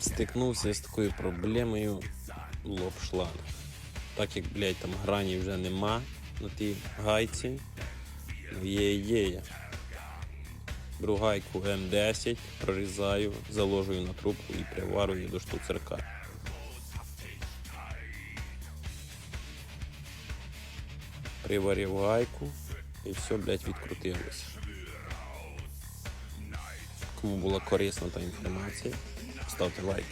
стикнувся з такою проблемою лоп-шланг. Так як, блядь, там грані вже нема на тій гайці, є ідея. Беру гайку М10, прорізаю, заложую на трубку і приварюю до штуцерка. Приварив гайку і все, блядь, відкрутилося. Кому була корисна та інформація, ставте лайк.